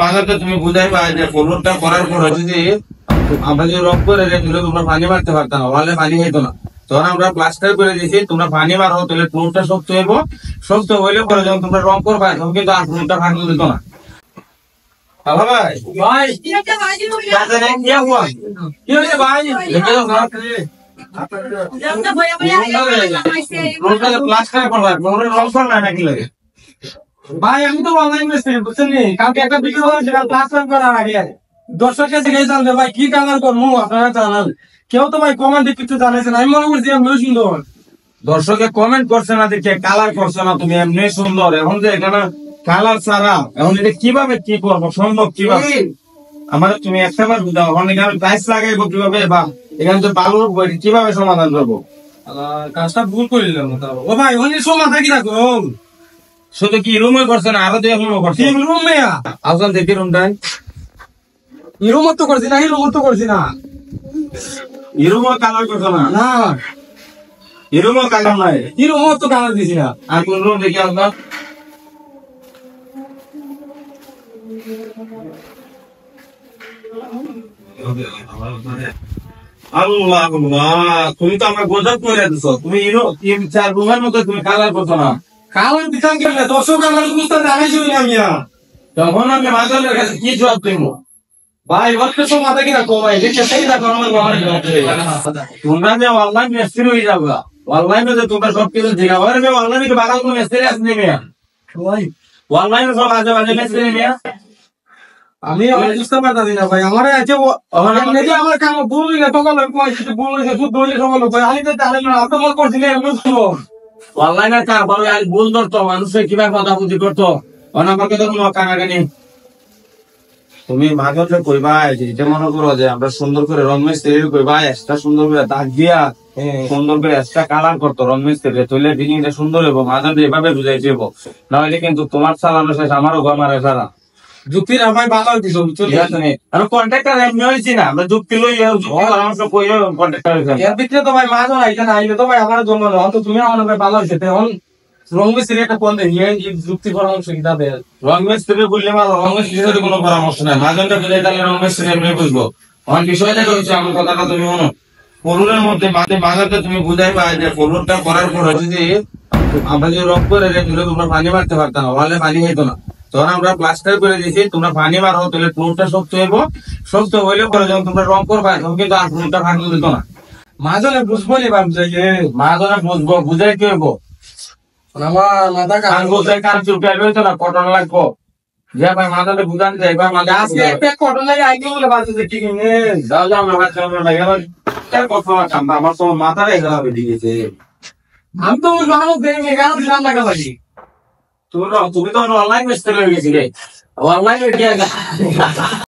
মাথাতে তুমি বুঝাইবা যে ফ্লোরটা করার পর যদি আমরা যদি রং করে রেখে তোমরা পানি মারতে পারতাম না, ওয়ালে পানি হইতো না। তখন আমরা প্লাস্টার করে দিয়েছি, তোমরা পানি মারো তাহলে ফ্লোরটা শক্ত হইব। শক্ত হইলে পরে যখন তোমরা রং করবা তখন কিন্তু আর ফ্লোরটা ভাঙতে দিত না। হ্যালো ভাই, ভাই কি হয়েছে ভাই? প্লাস্টার করবা, রং করলা নাকি লাগে? ভাই আমি তো অনলাইন মেসেজ বুঝছেন, কালকে একটা ভিডিও করেছি প্লাস্টার করার আগে দর্শকের দিকে জানতে ভাই কি কালার করবো আপনারা জানান। কেউ তো ভাই কমেন্টে কিছু জানাইছেন, আমি মনে করছি এমনি সুন্দর। দর্শকে কমেন্ট করছে না দেখে কালার করছে না, তুমি এমনি সুন্দর। এখন যে এখানে কালার ছাড়া এখন এটা কিভাবে কি করবো, সম্ভব কিভাবে? আমার তুমি একটা বার বুঝাও, এখন এখানে টাইলস লাগাইবো কিভাবে, বা এখানে তো বালুর কিভাবে সমাধান করবো? কাজটা ভুল করিলাম। ও ভাই ওখানে সময় থাকি রাখো, শুধু কি রুমে করছে না আরো দুই রুমও করছে? রুমে আসল দেখি রুমটাই রুমত তো করছি না, এই রুমত তো করছি না, এরুমও কালার করছে না, না এরুমও কালার নাই, এই রুমত তো কালার দিছি না। আর কোন রুম দেখি আপনার? আল্লাহ আল্লাহ, তুমি তো আমরা গোজব করে দিচ্ছ। তুমি তিন চার রুমের মতো তুমি কালার করছো না। কালার দিতাম কেমনে? দর্শক আমার বুঝতে জানাইছি আমি তখন আমি মাদলের কাছে কি জবাব দিব? ভাই ওকে সময় থাকি রাখো ভাই, দেখে সেই দেখো আমার বাবার তোমরা যে অনলাইন মিস্ত্রি হয়ে যাবো, অনলাইনে যে তোমরা সবকিছু শেখাবো, অনলাইনে বাগাল কোন মিস্ত্রি আছে নেমে, অনলাইনে সব আজে বাজে মিস্ত্রি নেমে। আমি বুঝতে পারতাম না ভাই, আমার আছে আমার কাম বললি না তখন বলছে শুধু দইলে সকাল আমি তো তাহলে না তোমার করছি এমন শুনো অনলাইনে কার বড় ভুল ধরতো, মানুষের কিভাবে কথা বুঝি করতো, অনামাকে তো কোনো কানাকানি। তুমি মাঝে কইবা যে মনে করো যে আমরা সুন্দর করে রং মিস্ত্রি কইবা, এক্সট্রা সুন্দর করে দাগ দিয়া সুন্দর করে এক্সট্রা কালার করতো রং মিস্ত্রি, তৈলে ফিনিংটা সুন্দর হইব। মাঝে এভাবে বুঝাই দিব, না হইলে কিন্তু তোমার চালানো শেষ, আমারও গমারে সারা যুক্তির আমার ভালো হইতেছে আর কন্ট্রাক্টর এমনি হয়েছি না, আমরা যুক্তি লই পরামর্শ কই কন্ট্রাক্টর এর ভিতরে তো ভাই মাঝে আইতে আইলে তো ভাই আমার জন্য তো তুমি আমার ভাই ভালো হইছে। এখন রং মিস্ত্রি একটা কোন দেন যুক্তি পরামর্শ কি দাবে? রং মিস্ত্রি বললে আমার রং মিস্ত্রির কোনো পরামর্শ নাই, মাঝনটা বুঝে তাহলে রং মিস্ত্রি এমনি বুঝবো। আমার বিষয়টা হচ্ছে আমার কথাটা তুমি শোনো, ফ্লোরের মধ্যে মাঝাতে তুমি বুঝাইবা যে ফ্লোরটা করার পর যদি আমরা যদি রং করে রেখে তোমরা পানি মারতে পারতাম না, ওয়ালে পানি হইতো না। তখন আমরা প্লাস্টার করে দিয়েছি, তোমরা পানি মারো তাহলে ফ্লোরটা শক্ত হইব। শক্ত হইলে পরে যখন তোমরা রং করবা তখন কিন্তু আর ফ্লোরটা ভাঙতে দিত না। মাঝনে বুঝবো নি ভাবছে মাঝনে বুঝবো, বুঝাই কি হইব? আমার মাথা কান গোছাই কান চুপে হইতো না, কটন লাগবো। যে ভাই মাথাতে বুঝান যায় ভাই মাঝে আজকে একটা কটন লাগে আইকে বলে বাজে কি কিনে যাও যাও আমার কাছে লাগে আমার তো মাথায় খারাপ হয়ে গেছে। আমি তো ভালো দেখে গান দিলাম না কাছে তুমি তো অনলাইন মিস্ত্রি হয়ে গেছিলে, অনলাইনে